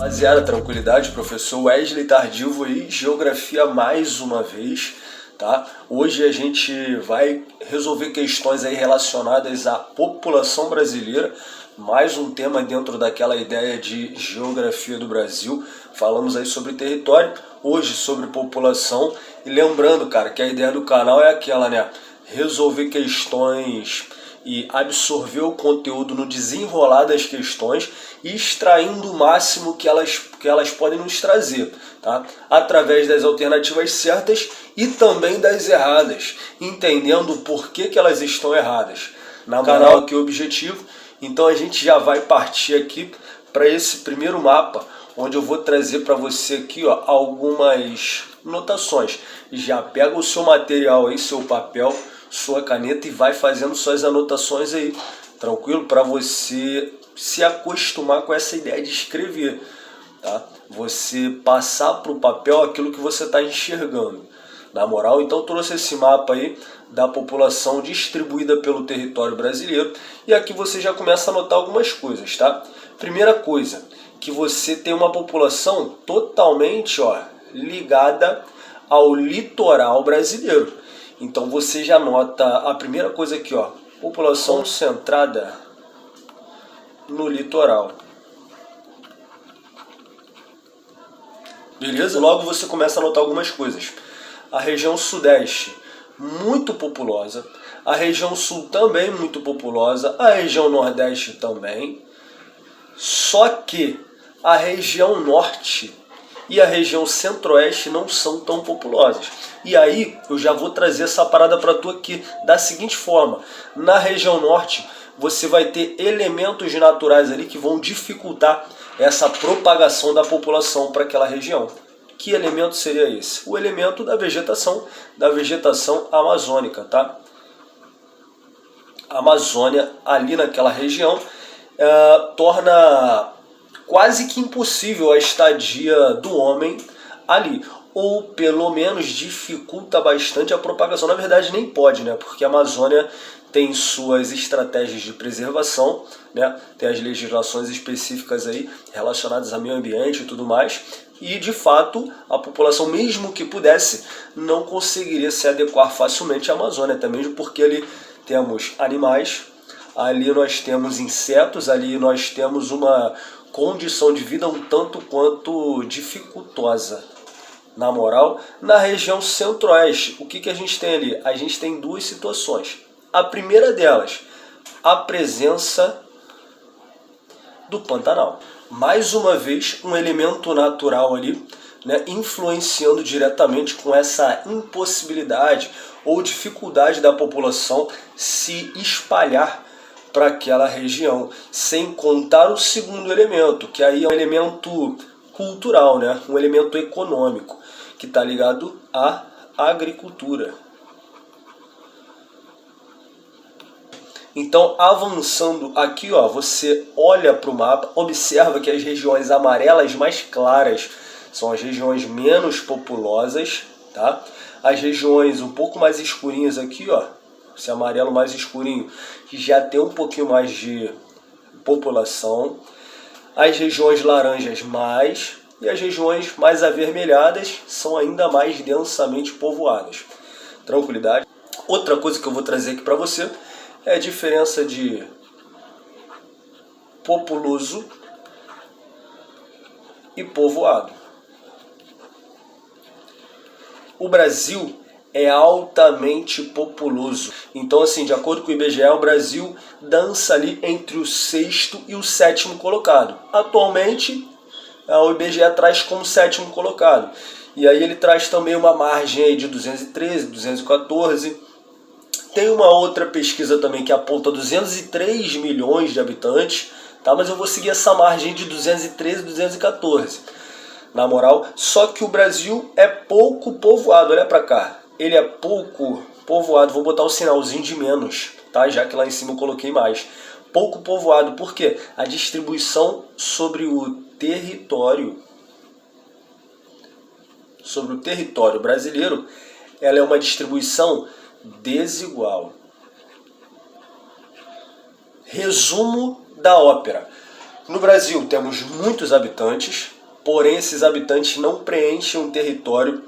Rapaziada, tranquilidade, professor Wesley Tardivo aí, Geografia mais uma vez, tá? Hoje a gente vai resolver questões aí relacionadas à população brasileira, mais um tema dentro daquela ideia de Geografia do Brasil. Falamos aí sobre território, hoje sobre população, e lembrando, cara, que a ideia do canal é aquela, né? Resolver questões e absorver o conteúdo no desenrolar das questões e extraindo o máximo que elas podem nos trazer, tá? Através das alternativas certas e também das erradas, entendendo por que elas estão erradas. No canal aqui o objetivo, então a gente já vai partir aqui para esse primeiro mapa, onde eu vou trazer para você aqui, ó, algumas notações. Já pega o seu material aí, seu papel, sua caneta e vai fazendo suas anotações aí, tranquilo? Para você se acostumar com essa ideia de escrever, tá? Você passar para o papel aquilo que você está enxergando. Na moral, então trouxe esse mapa aí da população distribuída pelo território brasileiro e aqui você já começa a anotar algumas coisas, tá? Primeira coisa, que você tem uma população totalmente, ó, ligada ao litoral brasileiro. Então você já nota a primeira coisa aqui, ó, população concentrada no litoral. Beleza? Logo você começa a notar algumas coisas. A região sudeste, muito populosa. A região sul também muito populosa. A região nordeste também. Só que a região norte e a região centro-oeste não são tão populosas. E aí eu já vou trazer essa parada para tu aqui da seguinte forma. Na região norte você vai ter elementos naturais ali que vão dificultar essa propagação da população para aquela região. Que elemento seria esse? O elemento da vegetação amazônica, tá? A Amazônia ali naquela região torna quase que impossível a estadia do homem ali, ou pelo menos dificulta bastante a propagação. Na verdade nem pode, né? Porque a Amazônia tem suas estratégias de preservação, né? Tem as legislações específicas aí relacionadas ao meio ambiente e tudo mais, e de fato a população, mesmo que pudesse, não conseguiria se adequar facilmente à Amazônia, até mesmo porque ali temos animais, ali nós temos insetos, ali nós temos uma condição de vida um tanto quanto dificultosa. Na moral, na região centro-oeste, o que a gente tem ali? A gente tem duas situações. A primeira delas, a presença do Pantanal. Mais uma vez, um elemento natural ali, né, influenciando diretamente com essa impossibilidade ou dificuldade da população se espalhar para aquela região, sem contar o segundo elemento, que aí é um elemento cultural, né? Um elemento econômico, que está ligado à agricultura. Então, avançando aqui, ó, você olha para o mapa, observa que as regiões amarelas mais claras são as regiões menos populosas, tá? As regiões um pouco mais escurinhas aqui, ó, esse amarelo mais escurinho, que já tem um pouquinho mais de população. As regiões laranjas mais, e as regiões mais avermelhadas são ainda mais densamente povoadas. Tranquilidade. Outra coisa que eu vou trazer aqui para você é a diferença de populoso e povoado. O Brasil é altamente populoso. Então, assim, de acordo com o IBGE, o Brasil dança ali entre o sexto e o sétimo colocado. Atualmente, o IBGE traz como sétimo colocado. E aí ele traz também uma margem aí de 213, 214. Tem uma outra pesquisa também que aponta 203 milhões de habitantes, tá? Mas eu vou seguir essa margem de 213, 214. Na moral, só que o Brasil é pouco povoado, olha pra cá. Ele é pouco povoado, vou botar o sinalzinho de menos, tá? Já que lá em cima eu coloquei mais. Pouco povoado, por quê? A distribuição sobre o território brasileiro, ela é uma distribuição desigual. Resumo da ópera. No Brasil temos muitos habitantes, porém esses habitantes não preenchem um território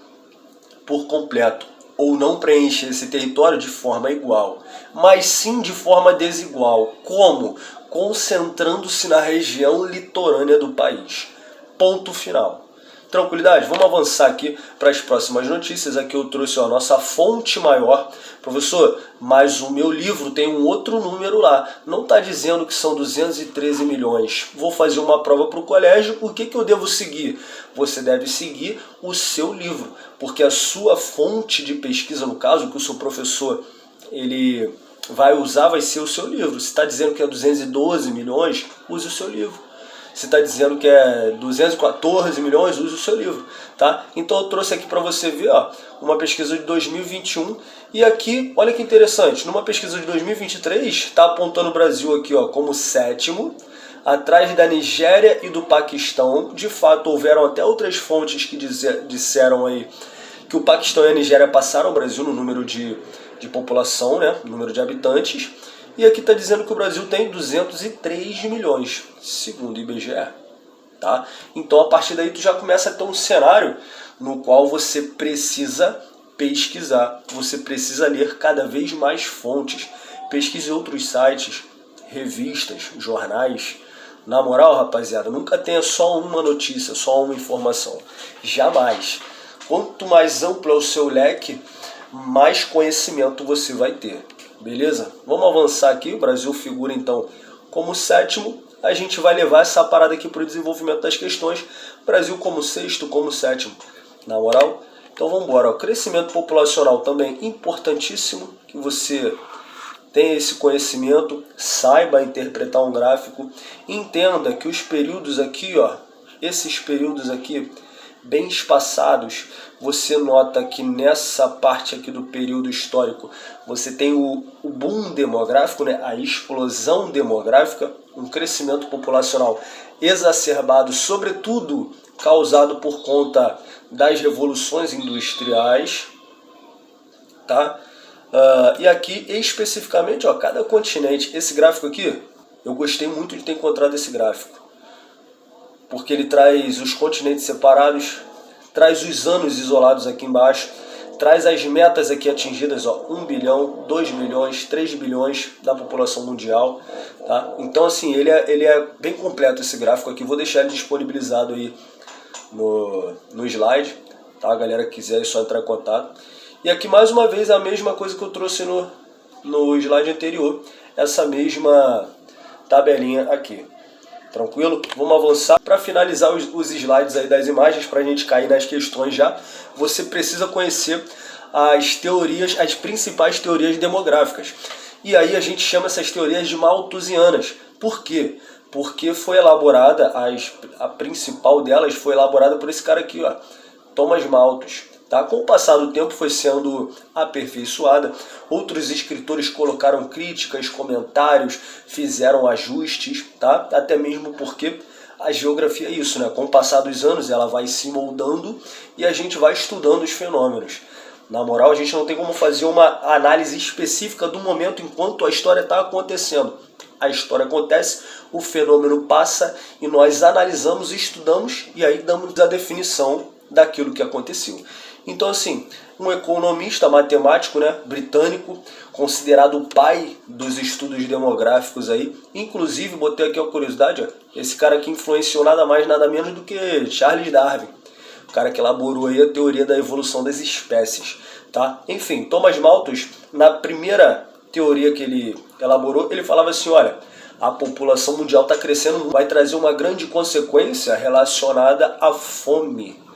por completo, ou não preenchem esse território de forma igual, mas sim de forma desigual. Como? Concentrando-se na região litorânea do país. Ponto final. Tranquilidade? Vamos avançar aqui para as próximas notícias. Aqui eu trouxe a nossa fonte maior. Professor, mas o meu livro tem um outro número lá. Não está dizendo que são 213 milhões. Vou fazer uma prova para o colégio. O que eu devo seguir? Você deve seguir o seu livro, porque a sua fonte de pesquisa, no caso, que o seu professor ele vai usar, vai ser o seu livro. Se está dizendo que é 212 milhões, use o seu livro. Se está dizendo que é 214 milhões, use o seu livro, tá? Então eu trouxe aqui para você ver, ó, uma pesquisa de 2021 e aqui, olha que interessante, numa pesquisa de 2023 está apontando o Brasil aqui, ó, como 7º, atrás da Nigéria e do Paquistão. De fato, houveram até outras fontes que disseram aí que o Paquistão e a Nigéria passaram o Brasil no número de população, né, número de habitantes. E aqui está dizendo que o Brasil tem 203 milhões, segundo o IBGE. Tá? Então, a partir daí, tu já começa a ter um cenário no qual você precisa pesquisar, você precisa ler cada vez mais fontes. Pesquise outros sites, revistas, jornais. Na moral, rapaziada, nunca tenha só uma notícia, só uma informação. Jamais. Quanto mais amplo é o seu leque, mais conhecimento você vai ter. Beleza? Vamos avançar aqui. O Brasil figura então como 7º. A gente vai levar essa parada aqui para o desenvolvimento das questões. Brasil como 6º, como 7º. Na moral? Então vamos embora. O crescimento populacional também importantíssimo. Que você tenha esse conhecimento, saiba interpretar um gráfico. Entenda que os períodos aqui, ó, esses períodos aqui, bem espaçados, você nota que nessa parte aqui do período histórico você tem o boom demográfico, né? A explosão demográfica, um crescimento populacional exacerbado, sobretudo causado por conta das revoluções industriais, tá? E aqui especificamente, ó, cada continente, esse gráfico aqui, eu gostei muito de ter encontrado esse gráfico, porque ele traz os continentes separados, traz os anos isolados aqui embaixo, traz as metas aqui atingidas, ó, 1 bilhão, 2 bilhões, 3 bilhões da população mundial, tá? Então assim, ele é bem completo esse gráfico aqui, vou deixar ele disponibilizado aí no slide, tá? A galera que quiser é só entrar em contato. E aqui mais uma vez a mesma coisa que eu trouxe no slide anterior, essa mesma tabelinha aqui. Tranquilo? Vamos avançar. Para finalizar os slides aí das imagens, para a gente cair nas questões já, você precisa conhecer as teorias, as principais teorias demográficas. E aí a gente chama essas teorias de malthusianas. Por quê? Porque foi elaborada, a principal delas foi elaborada por esse cara aqui, ó, Thomas Malthus. Tá? Com o passar do tempo foi sendo aperfeiçoada, outros escritores colocaram críticas, comentários, fizeram ajustes, tá? Até mesmo porque a geografia é isso, né? Com o passar dos anos ela vai se moldando e a gente vai estudando os fenômenos. Na moral, a gente não tem como fazer uma análise específica do momento enquanto a história está acontecendo. A história acontece, o fenômeno passa e nós analisamos, estudamos e aí damos a definição daquilo que aconteceu. Então assim, um economista matemático, né, britânico, considerado o pai dos estudos demográficos aí, inclusive botei aqui uma curiosidade, ó, esse cara aqui influenciou nada mais nada menos do que Charles Darwin, o cara que elaborou aí a teoria da evolução das espécies, tá? Enfim, Thomas Malthus, na primeira teoria que ele elaborou, ele falava assim, olha, a população mundial está crescendo, vai trazer uma grande consequência relacionada à fome.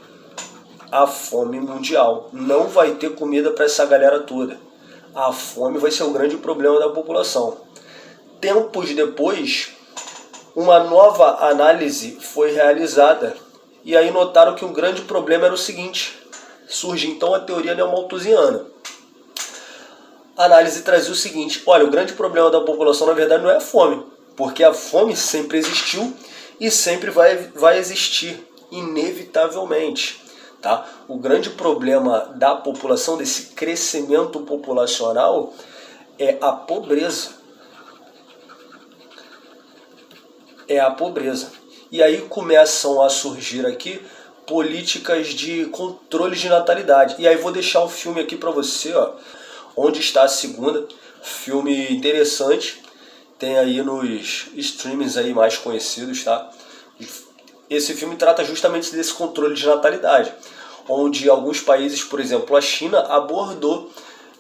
A fome mundial. Não vai ter comida para essa galera toda. A fome vai ser o grande problema da população. Tempos depois, uma nova análise foi realizada e aí notaram que o grande problema era o seguinte. Surge então a teoria neomalthusiana. A análise trazia o seguinte, olha, o grande problema da população na verdade não é a fome, porque a fome sempre existiu e sempre vai existir, inevitavelmente. Tá? O grande problema da população, desse crescimento populacional, é a pobreza. É a pobreza. E aí começam a surgir aqui políticas de controle de natalidade. E aí vou deixar o filme aqui para você, ó, Onde Está a Segunda, filme interessante, tem aí nos streamings aí mais conhecidos, tá? Esse filme trata justamente desse controle de natalidade, onde alguns países, por exemplo a China, abordou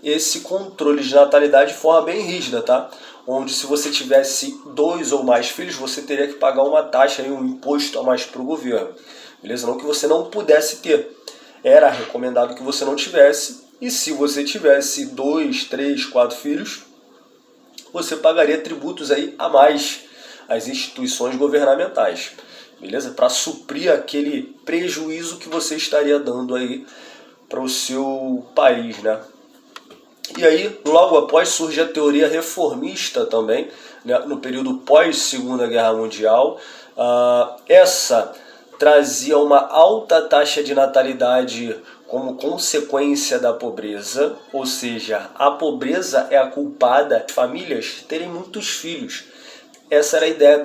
esse controle de natalidade de forma bem rígida, tá? Onde se você tivesse 2 ou mais filhos, você teria que pagar uma taxa, um imposto a mais para o governo. Beleza? Não que você não pudesse ter. Era recomendado que você não tivesse. E se você tivesse 2, 3, 4 filhos, você pagaria tributos aí a mais às instituições governamentais. Beleza? Para suprir aquele prejuízo que você estaria dando aí para o seu país, né? E aí, logo após, surge a teoria reformista também, né, no período pós-Segunda Guerra Mundial. Essa trazia uma alta taxa de natalidade como consequência da pobreza, ou seja, a pobreza é a culpada das famílias terem muitos filhos. Essa era a ideia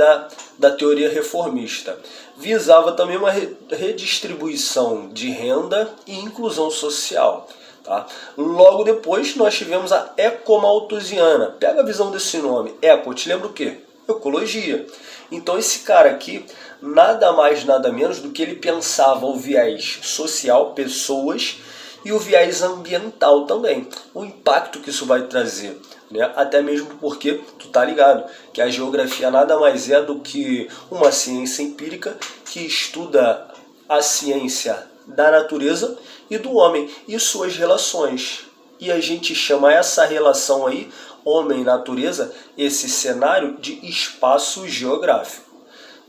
da teoria reformista. Visava também uma redistribuição de renda e inclusão social. Tá? Logo depois nós tivemos a ecomalthusiana. Pega a visão desse nome. Eco, te lembra o quê? Ecologia. Então esse cara aqui, nada mais nada menos do que ele pensava o viés social, pessoas, e o viés ambiental também. O impacto que isso vai trazer. Né? Até mesmo porque, tu tá ligado, que a geografia nada mais é do que uma ciência empírica que estuda a ciência da natureza e do homem e suas relações. E a gente chama essa relação aí, homem-natureza, esse cenário de espaço geográfico.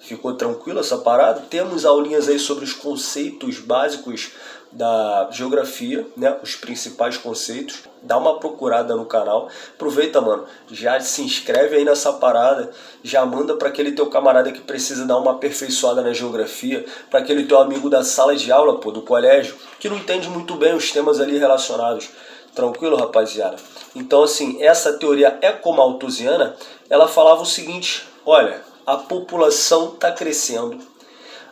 Ficou tranquilo essa parada? Temos aulinhas aí sobre os conceitos básicos da geografia, né? Os principais conceitos. Dá uma procurada no canal. Aproveita, mano. Já se inscreve aí nessa parada. Já manda para aquele teu camarada que precisa dar uma aperfeiçoada na geografia. Para aquele teu amigo da sala de aula, pô, do colégio, que não entende muito bem os temas ali relacionados. Tranquilo, rapaziada? Então, assim, essa teoria ecomalthusiana, ela falava o seguinte: olha, a população está crescendo.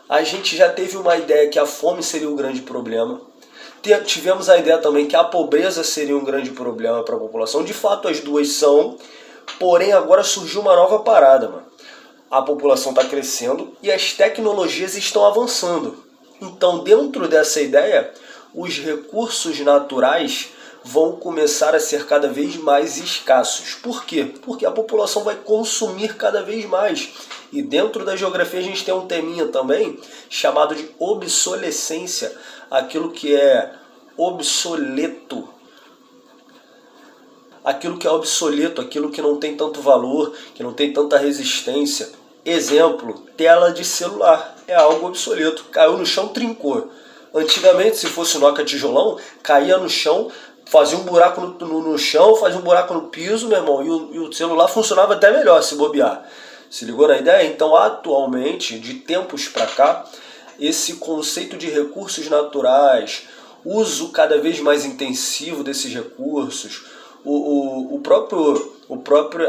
A gente já teve uma ideia que a fome seria um grande problema. Tivemos a ideia também que a pobreza seria um grande problema para a população. De fato, as duas são. Porém, agora surgiu uma nova parada, mano. A população está crescendo e as tecnologias estão avançando. Então, dentro dessa ideia, os recursos naturais vão começar a ser cada vez mais escassos. Por quê? Porque a população vai consumir cada vez mais. E dentro da geografia a gente tem um teminha também chamado de obsolescência, aquilo que é obsoleto. Aquilo que é obsoleto, aquilo que não tem tanto valor, que não tem tanta resistência. Exemplo, tela de celular. É algo obsoleto. Caiu no chão, trincou. Antigamente, se fosse Nokia tijolão, caía no chão, fazia um buraco no chão, fazia um buraco no piso, meu irmão, e o celular funcionava até melhor se bobear. Se ligou na ideia? Então, atualmente, de tempos para cá, esse conceito de recursos naturais, uso cada vez mais intensivo desses recursos,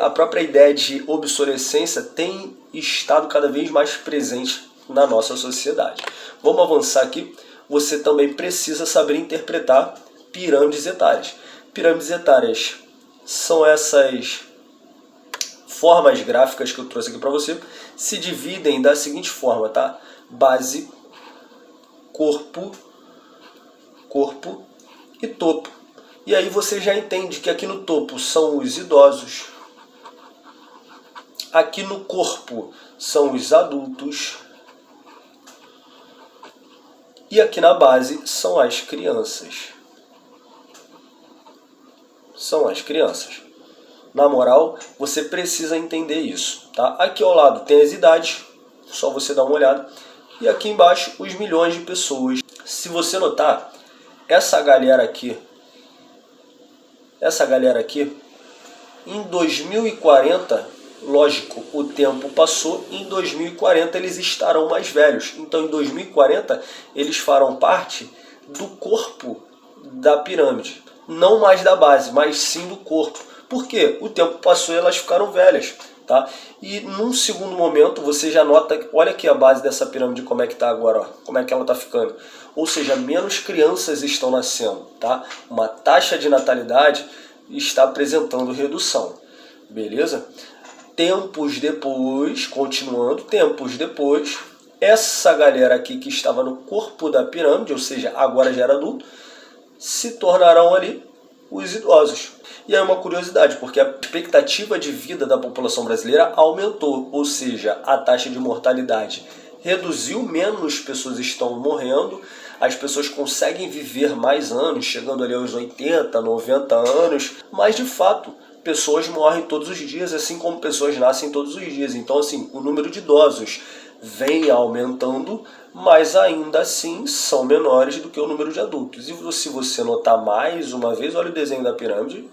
a própria ideia de obsolescência tem estado cada vez mais presente na nossa sociedade. Vamos avançar aqui. Você também precisa saber interpretar pirâmides etárias. Pirâmides etárias são essas formas gráficas que eu trouxe aqui para você. Se dividem da seguinte forma, tá? Base, corpo e topo. E aí você já entende que aqui no topo são os idosos, aqui no corpo são os adultos e aqui na base são as crianças. São as crianças. Na moral, você precisa entender isso, tá? Aqui ao lado tem as idades, só você dar uma olhada. E aqui embaixo, os milhões de pessoas. Se você notar, essa galera aqui, em 2040, lógico, o tempo passou, em 2040 eles estarão mais velhos. Então, em 2040, eles farão parte do corpo da pirâmide. Não mais da base, mas sim do corpo. Por quê? O tempo passou e elas ficaram velhas. tá? E num segundo momento você já nota, olha aqui a base dessa pirâmide como é que está agora, ó, como é que ela está ficando. Ou seja, menos crianças estão nascendo, tá? Uma taxa de natalidade está apresentando redução, beleza? Tempos depois, continuando, tempos depois, essa galera aqui que estava no corpo da pirâmide, ou seja, agora já era adulto, se tornarão ali os idosos. E aí uma curiosidade, porque a expectativa de vida da população brasileira aumentou, ou seja, a taxa de mortalidade reduziu, menos pessoas estão morrendo, as pessoas conseguem viver mais anos, chegando ali aos 80, 90 anos, mas de fato, pessoas morrem todos os dias, assim como pessoas nascem todos os dias. Então, assim, o número de idosos vem aumentando, mas ainda assim são menores do que o número de adultos. E se você notar mais uma vez, olha o desenho da pirâmide,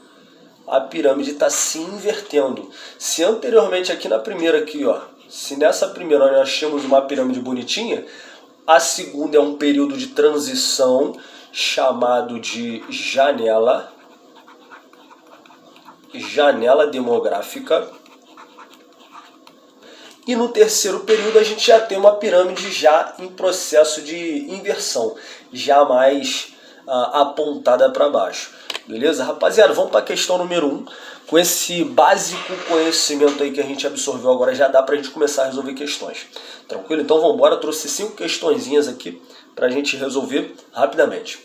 a pirâmide está se invertendo. Se anteriormente aqui na primeira, aqui, ó, se nessa primeira nós tínhamos uma pirâmide bonitinha, a segunda é um período de transição chamado de janela demográfica. E no terceiro período a gente já tem uma pirâmide já em processo de inversão, já mais apontada para baixo. Beleza? Rapaziada, vamos para a questão número 1. Com esse básico conhecimento aí que a gente absorveu agora, já dá para a gente começar a resolver questões. Tranquilo? Então vamos embora. Trouxe 5 questõezinhas aqui para a gente resolver rapidamente.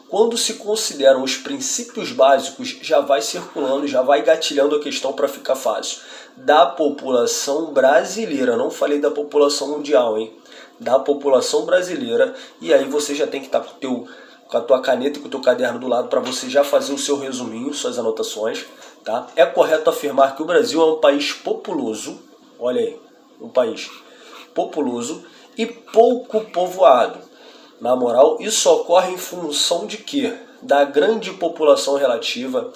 Quando se consideram os princípios básicos, já vai circulando, já vai gatilhando a questão para ficar fácil. Da população brasileira, não falei da população mundial, hein? Da população brasileira, e aí você já tem que estar com a tua caneta e com o teu caderno do lado para você já fazer o seu resuminho, suas anotações, tá? É correto afirmar que o Brasil é um país populoso, olha aí, um país populoso e pouco povoado. Na moral, isso ocorre em função de quê? Da grande população relativa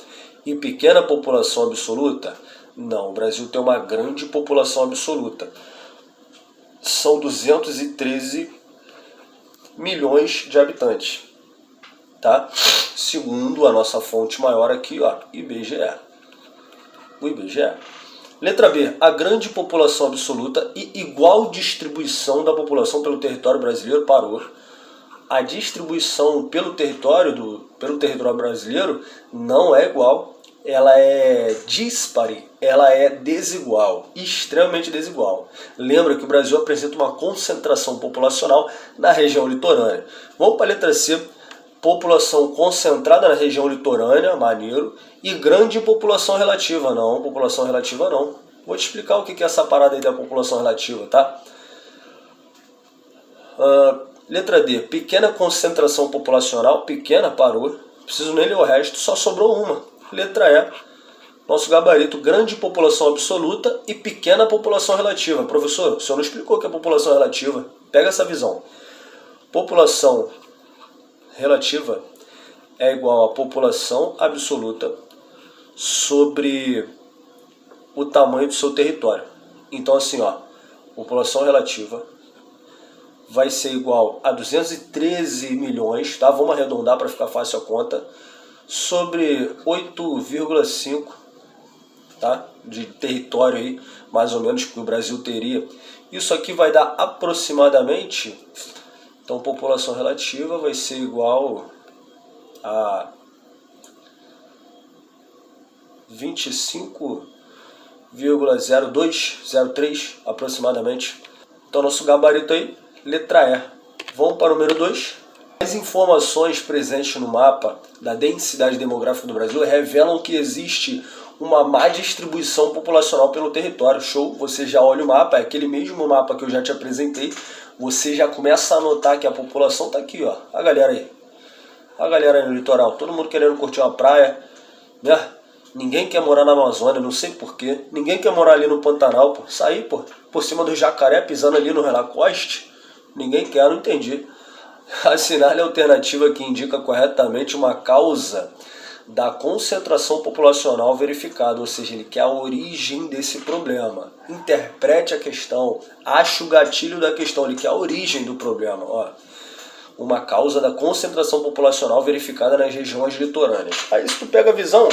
e pequena população absoluta? Não, o Brasil tem uma grande população absoluta. São 213 milhões de habitantes, tá? Segundo a nossa fonte maior aqui, ó, IBGE. O IBGE. Letra B. A grande população absoluta e igual distribuição da população pelo território brasileiro parou. A distribuição pelo território brasileiro não é igual, ela é dispare, ela é desigual, extremamente desigual. Lembra que o Brasil apresenta uma concentração populacional na região litorânea. Vamos para a letra C. População concentrada na região litorânea, maneiro, e grande população relativa. Não, população relativa não. Vou te explicar o que é essa parada aí da população relativa, tá? Letra D, pequena concentração populacional, pequena, parou, preciso nem ler o resto, só sobrou uma. Letra E, nosso gabarito, grande população absoluta e pequena população relativa. Professor, o senhor não explicou o que é população relativa, pega essa visão. População relativa é igual a população absoluta sobre o tamanho do seu território. Então assim, ó, população relativa vai ser igual a 213 milhões, tá? Vamos arredondar para ficar fácil a conta, sobre 8,5, tá? De território aí, mais ou menos, que o Brasil teria. Isso aqui vai dar aproximadamente, então população relativa vai ser igual a 25,0203 aproximadamente. Então nosso gabarito aí, letra E. Vamos para o número 2. As informações presentes no mapa da densidade demográfica do Brasil revelam que existe uma má distribuição populacional pelo território. Show? Você já olha o mapa, é aquele mesmo mapa que eu já te apresentei. Você já começa a notar que a população está aqui, ó. A galera aí. A galera aí no litoral. Todo mundo querendo curtir uma praia, né? Ninguém quer morar na Amazônia, não sei porquê. Ninguém quer morar ali no Pantanal, pô. Sair, pô, por cima do jacaré, pisando ali no Relacoste. Ninguém quer, não entendi. Assinale a alternativa que indica corretamente uma causa da concentração populacional verificada, ou seja, ele quer a origem desse problema. Interprete a questão, ache o gatilho da questão, ele quer a origem do problema. Ó, uma causa da concentração populacional verificada nas regiões litorâneas. Aí se tu pega a visão,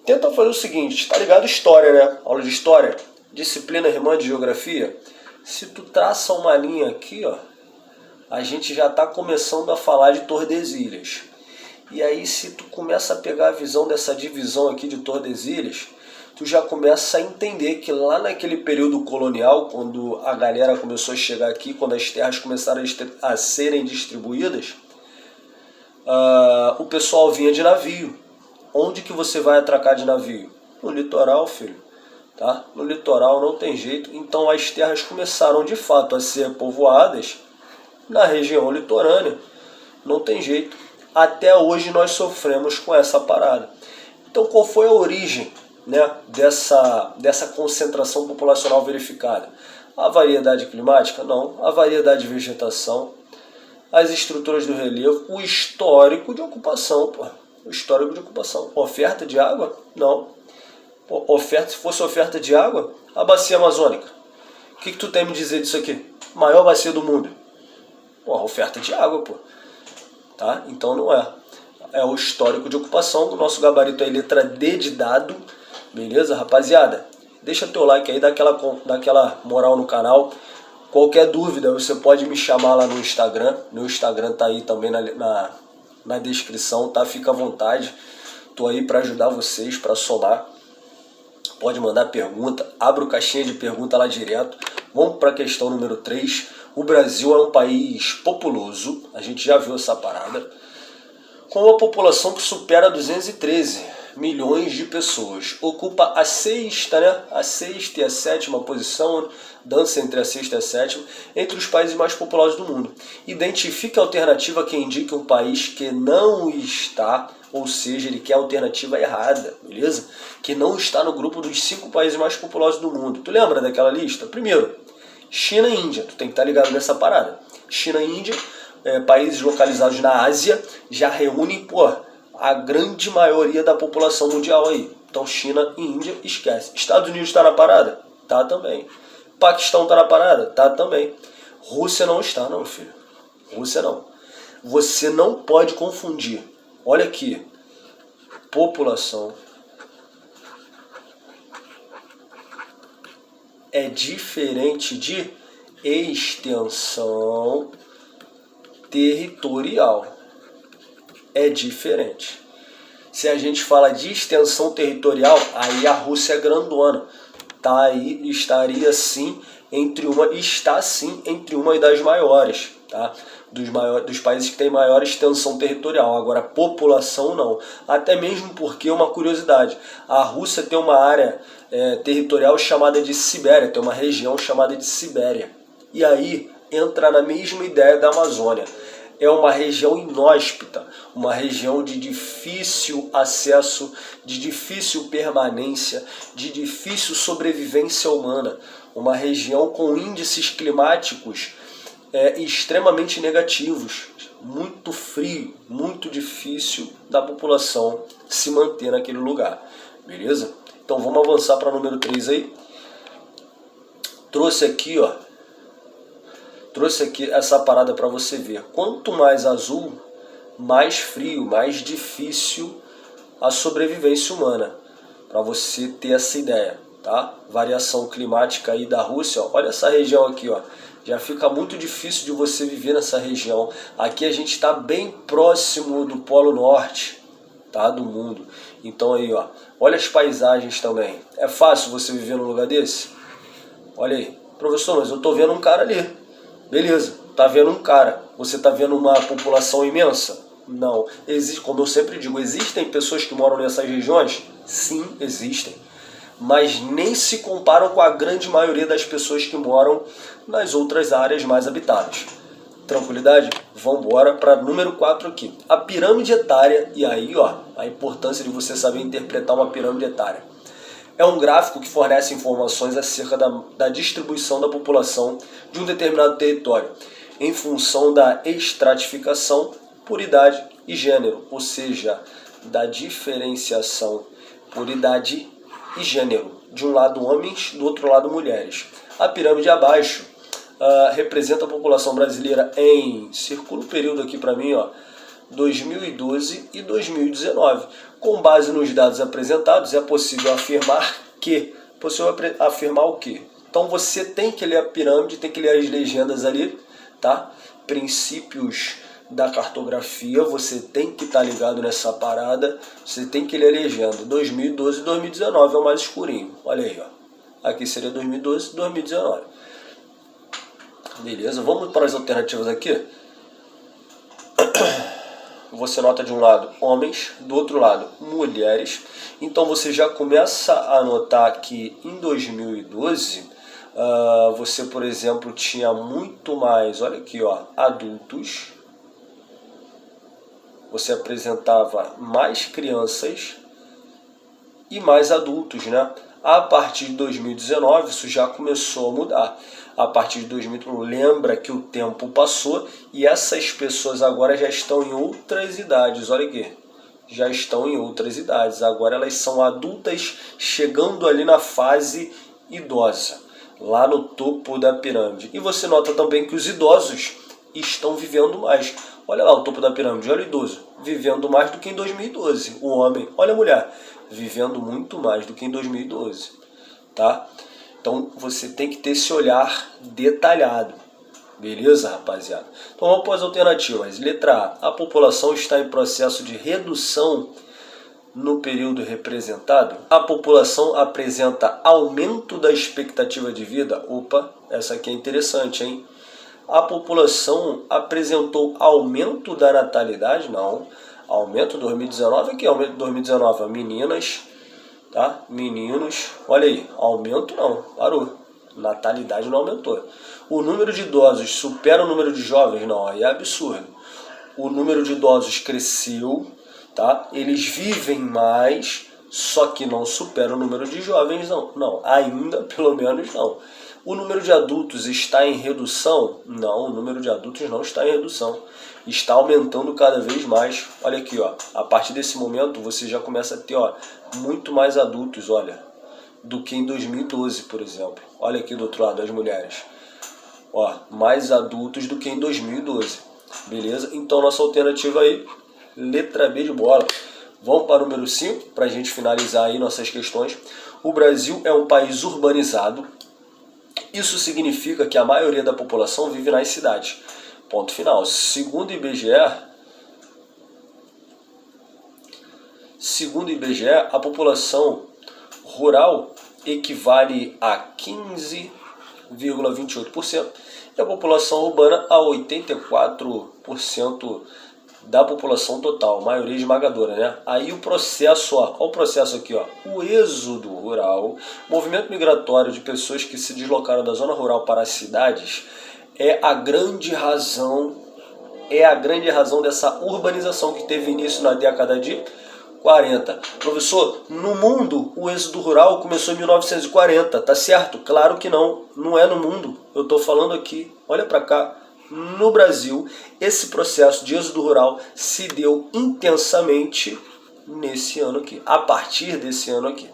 tenta fazer o seguinte, tá ligado? História, né? Aula de história, disciplina irmã de geografia. Se tu traça uma linha aqui, ó, a gente já está começando a falar de Tordesilhas. E aí, se tu começa a pegar a visão dessa divisão aqui de Tordesilhas, tu já começa a entender que lá naquele período colonial, quando a galera começou a chegar aqui, quando as terras começaram a serem distribuídas, o pessoal vinha de navio. Onde que você vai atracar de navio? No litoral, filho. Tá? No litoral não tem jeito. Então as terras começaram de fato a ser povoadas na região litorânea. Não tem jeito. Até hoje nós sofremos com essa parada. Então qual foi a origem, né, dessa concentração populacional verificada? A variedade climática? Não. A variedade de vegetação, as estruturas do relevo, o histórico de ocupação. Pô. O histórico de ocupação. Oferta de água? Não. Pô, se fosse oferta de água, a bacia amazônica. O que tu tem a me dizer disso aqui? Maior bacia do mundo. Pô, oferta de água, pô. Tá? Então não é. É o histórico de ocupação. O nosso gabarito aí, letra D de dado. Beleza, rapaziada? Deixa teu like aí, dá aquela moral no canal. Qualquer dúvida, você pode me chamar lá no Instagram. Meu Instagram tá aí também na descrição, tá? Fica à vontade. Tô aí para ajudar vocês, para somar. Pode mandar pergunta, abro caixinha de pergunta lá direto. Vamos para a questão número 3. O Brasil é um país populoso, a gente já viu essa parada, com uma população que supera 213 milhões de pessoas. Ocupa a sexta, né? A sexta e a sétima posição, dança entre a sexta e a sétima, entre os países mais populosos do mundo. Identifique a alternativa que indique um país que não está, ou seja, ele quer a alternativa errada, beleza? Que não está no grupo dos 5 países mais populosos do mundo. Tu lembra daquela lista? Primeiro, China e Índia. Tu tem que estar ligado nessa parada. China e Índia, países localizados na Ásia, já reúnem, a grande maioria da população mundial aí. Então China e Índia, esquece. Estados Unidos está na parada? Tá também. Paquistão está na parada? Tá também. Rússia não está, não, filho. Rússia não. Você não pode confundir. Olha aqui. População é diferente de extensão territorial. É diferente. Se a gente fala de extensão territorial, aí a Rússia é grandona. Tá aí, estaria sim entre uma das maiores, tá? Dos países que têm maior extensão territorial. Agora, população não. Até mesmo porque, uma curiosidade, a Rússia tem uma área territorial chamada de Sibéria, tem uma região chamada de Sibéria. E aí entra na mesma ideia da Amazônia. É uma região inóspita, uma região de difícil acesso, de difícil permanência, de difícil sobrevivência humana. Uma região com índices climáticos extremamente negativos, muito frio, muito difícil da população se manter naquele lugar. Beleza? Então vamos avançar para o número 3 aí. Trouxe aqui essa parada para você ver. Quanto mais azul, mais frio, mais difícil a sobrevivência humana. Para você ter essa ideia, tá? Variação climática aí da Rússia, olha essa região aqui, já fica muito difícil de você viver nessa região. Aqui a gente está bem próximo do Polo Norte, tá? Do mundo. Então aí, olha as paisagens também. É fácil você viver num lugar desse? Olha aí. Professor, mas eu tô vendo um cara ali. Beleza, tá vendo um cara. Você tá vendo uma população imensa? Não. Como eu sempre digo, existem pessoas que moram nessas regiões? Sim, existem. Mas nem se comparam com a grande maioria das pessoas que moram nas outras áreas mais habitadas. Tranquilidade? Vamos embora para número 4 aqui. A pirâmide etária, e aí a importância de você saber interpretar uma pirâmide etária. É um gráfico que fornece informações acerca da distribuição da população de um determinado território, em função da estratificação por idade e gênero, ou seja, da diferenciação por idade e gênero. De um lado homens, do outro lado mulheres. A pirâmide abaixo representa a população brasileira circula o período aqui para mim, 2012 e 2019. Com base nos dados apresentados, é possível afirmar que... o quê? Então você tem que ler a pirâmide, tem que ler as legendas ali, tá? Princípios da cartografia, você tem que estar ligado nessa parada, você tem que ler a legenda. 2012 e 2019 é o mais escurinho, olha aí, ó. Aqui seria 2012 e 2019. Beleza, vamos para as alternativas aqui. Você nota de um lado homens, do outro lado mulheres. Então você já começa a notar que em 2012 você, por exemplo, tinha muito mais, olha aqui, ó, adultos. Você apresentava mais crianças e mais adultos, né? A partir de 2019 isso já começou a mudar. A partir de 2000, lembra que o tempo passou e essas pessoas agora já estão em outras idades, olha aqui. Já estão em outras idades, agora elas são adultas chegando ali na fase idosa, lá no topo da pirâmide. E você nota também que os idosos estão vivendo mais. Olha lá o topo da pirâmide, olha o idoso, vivendo mais do que em 2012. O homem, olha a mulher, vivendo muito mais do que em 2012, tá? Então você tem que ter esse olhar detalhado, beleza, rapaziada? Então vamos para as alternativas. Letra A, a população está em processo de redução no período representado. A população apresenta aumento da expectativa de vida. Opa, essa aqui é interessante, hein? A população apresentou aumento da natalidade? Não. Aumento 2019, aqui aumento 2019, meninas, tá? Meninos, olha aí, aumento não, parou. Natalidade não aumentou. O número de idosos supera o número de jovens? Não, aí é absurdo. O número de idosos cresceu, tá? Eles vivem mais, só que não supera o número de jovens, não. Não, ainda pelo menos não. O número de adultos está em redução? Não, o número de adultos não está em redução. Está aumentando cada vez mais. Olha aqui, ó. A partir desse momento você já começa a ter, ó, muito mais adultos, olha, do que em 2012, por exemplo. Olha aqui do outro lado as mulheres. Ó, mais adultos do que em 2012. Beleza? Então nossa alternativa aí, letra B de bola. Vamos para o número 5, para a gente finalizar aí nossas questões. O Brasil é um país urbanizado. Isso significa que a maioria da população vive nas cidades. Ponto final. Segundo o IBGE, a população rural equivale a 15,28% e a população urbana a 84% da população total, maioria esmagadora, né? Aí o processo, ó, o processo aqui, ó, o êxodo rural, movimento migratório de pessoas que se deslocaram da zona rural para as cidades, é a grande razão dessa urbanização que teve início na década de 40. Professor, no mundo o êxodo rural começou em 1940, tá certo? Claro que não, não é no mundo. Eu tô falando aqui, olha para cá. No Brasil, esse processo de êxodo rural se deu intensamente nesse ano aqui, a partir desse ano aqui.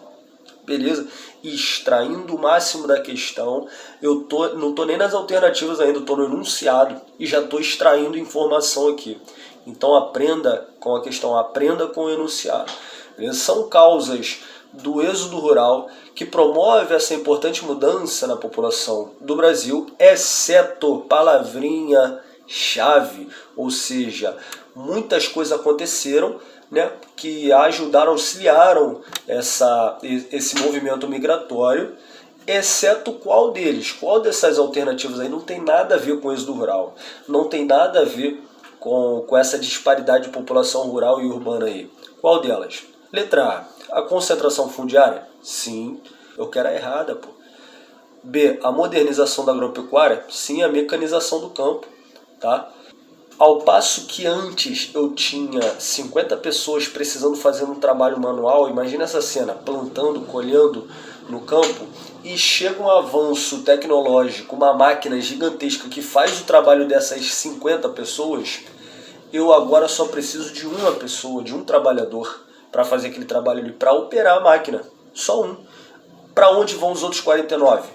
Beleza? Extraindo o máximo da questão, não tô nem nas alternativas ainda, estou no enunciado e já estou extraindo informação aqui. Então aprenda com a questão, aprenda com o enunciado. Beleza? São causas do êxodo rural que promove essa importante mudança na população do Brasil, exceto palavrinha-chave, ou seja, muitas coisas aconteceram, né, que ajudaram, auxiliaram esse movimento migratório, exceto qual deles? Qual dessas alternativas aí não tem nada a ver com o êxodo rural? Não tem nada a ver com essa disparidade de população rural e urbana aí? Qual delas? Letra A concentração fundiária? Sim, eu quero a errada, pô. B, a modernização da agropecuária? Sim, a mecanização do campo, tá? Ao passo que antes eu tinha 50 pessoas precisando fazer um trabalho manual, imagina essa cena, plantando, colhendo no campo, e chega um avanço tecnológico, uma máquina gigantesca que faz o trabalho dessas 50 pessoas, eu agora só preciso de uma pessoa, de um trabalhador, para fazer aquele trabalho ali, para operar a máquina. Só um. Para onde vão os outros 49?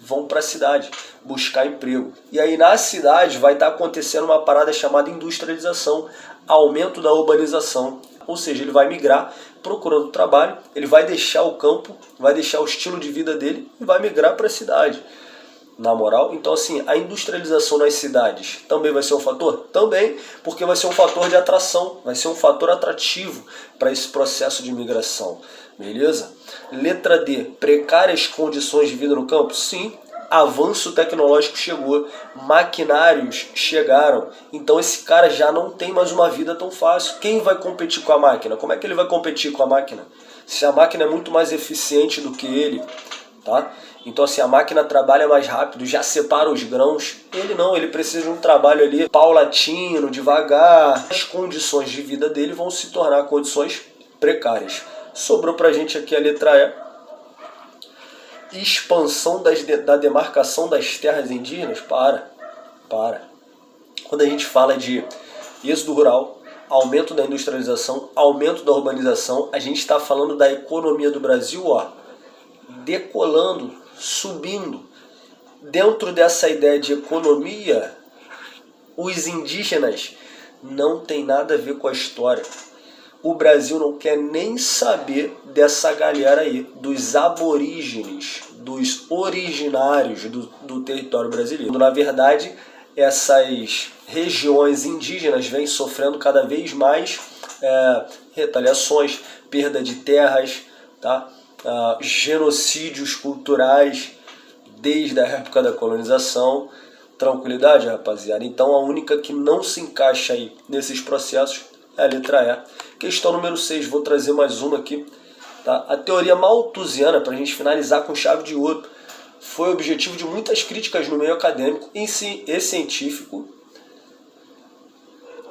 vão para a cidade buscar emprego. E aí na cidade vai estar acontecendo uma parada chamada industrialização, aumento da urbanização. Ou seja, ele vai migrar procurando trabalho, ele vai deixar o campo, vai deixar o estilo de vida dele e vai migrar para a cidade. Na moral, então assim, a industrialização nas cidades também vai ser um fator? Também, porque vai ser um fator de atração, vai ser um fator atrativo para esse processo de migração, beleza? Letra D, precárias condições de vida no campo? Sim, avanço tecnológico chegou, maquinários chegaram, então esse cara já não tem mais uma vida tão fácil. Quem vai competir com a máquina? Como é que ele vai competir com a máquina? Se a máquina é muito mais eficiente do que ele, tá? Então assim, a máquina trabalha mais rápido, já separa os grãos. Ele não, ele precisa de um trabalho ali paulatino, devagar. As condições de vida dele vão se tornar condições precárias. Sobrou pra gente aqui a letra E. Expansão da demarcação das terras indígenas? Para. Quando a gente fala de êxodo rural, aumento da industrialização, aumento da urbanização, a gente está falando da economia do Brasil, ó, decolando, subindo. Dentro dessa ideia de economia, os indígenas não tem nada a ver com a história. O Brasil não quer nem saber dessa galera aí, dos aborígenes, dos originários do território brasileiro. Na verdade, essas regiões indígenas vêm sofrendo cada vez mais retaliações, perda de terras, tá? Genocídios culturais desde a época da colonização. Tranquilidade, rapaziada? Então a única que não se encaixa aí nesses processos é a letra E. Questão número 6, vou trazer mais uma aqui. Tá? A teoria malthusiana, para a gente finalizar com chave de ouro, foi objetivo de muitas críticas no meio acadêmico e científico.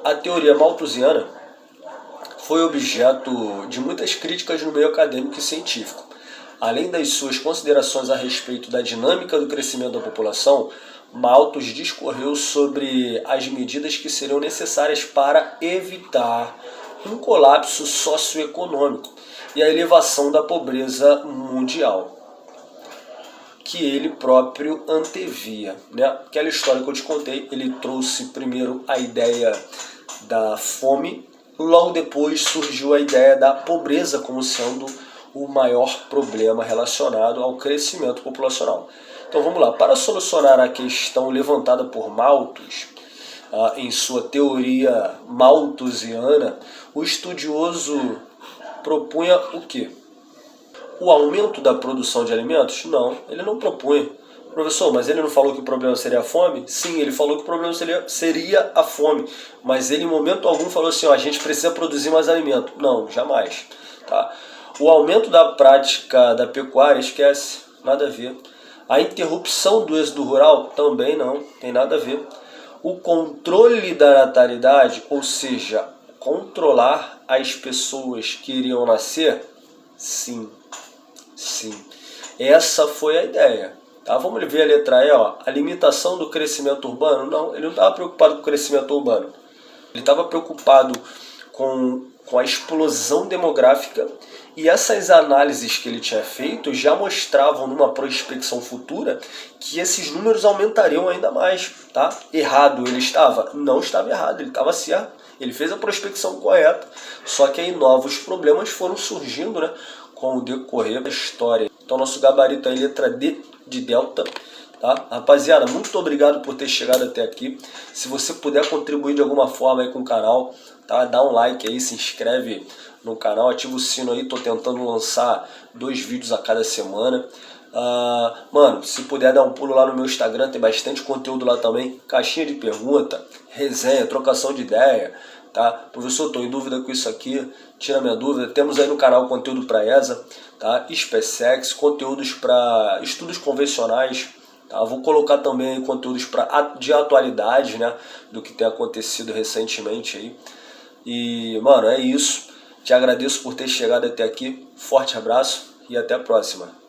A teoria malthusiana foi objeto de muitas críticas no meio acadêmico e científico. Além das suas considerações a respeito da dinâmica do crescimento da população, Malthus discorreu sobre as medidas que seriam necessárias para evitar um colapso socioeconômico e a elevação da pobreza mundial, que ele próprio antevia, né? Aquela história que eu te contei, ele trouxe primeiro a ideia da fome, logo depois surgiu a ideia da pobreza como sendo o maior problema relacionado ao crescimento populacional. Então vamos lá, para solucionar a questão levantada por Malthus, em sua teoria malthusiana, o estudioso propunha o quê? O aumento da produção de alimentos? Não, ele não propunha. Professor, mas ele não falou que o problema seria a fome? Sim, ele falou que o problema seria a fome, mas ele em momento algum falou assim, ó, a gente precisa produzir mais alimento. Não, jamais. Tá? O aumento da prática da pecuária, esquece, nada a ver. A interrupção do êxodo rural? Também não, tem nada a ver. O controle da natalidade, ou seja, controlar as pessoas que iriam nascer? Sim. Essa foi a ideia. Tá? Vamos ver a letra E, ó. A limitação do crescimento urbano? Não, ele não estava preocupado com o crescimento urbano. Ele estava preocupado com a explosão demográfica, e essas análises que ele tinha feito já mostravam numa prospecção futura que esses números aumentariam ainda mais. Tá? Errado ele estava? Não estava errado, ele estava certo. Ele fez a prospecção correta, só que aí novos problemas foram surgindo, né, com o decorrer da história. Então nosso gabarito aí, letra D de Delta. Tá? Rapaziada, muito obrigado por ter chegado até aqui. Se você puder contribuir de alguma forma aí com o canal, tá? Dá um like aí, se inscreve no canal, ativa o sino aí, tô tentando lançar 2 vídeos a cada semana. Mano, se puder dar um pulo lá no meu Instagram, tem bastante conteúdo lá também, caixinha de pergunta, resenha, trocação de ideia, tá? Professor, tô em dúvida com isso aqui, tira minha dúvida. Temos aí no canal conteúdo para ESA, tá? SpaceX, conteúdos para estudos convencionais, tá? Vou colocar também conteúdos de atualidade, né, do que tem acontecido recentemente aí. E, mano, é isso. Te agradeço por ter chegado até aqui. Forte abraço e até a próxima.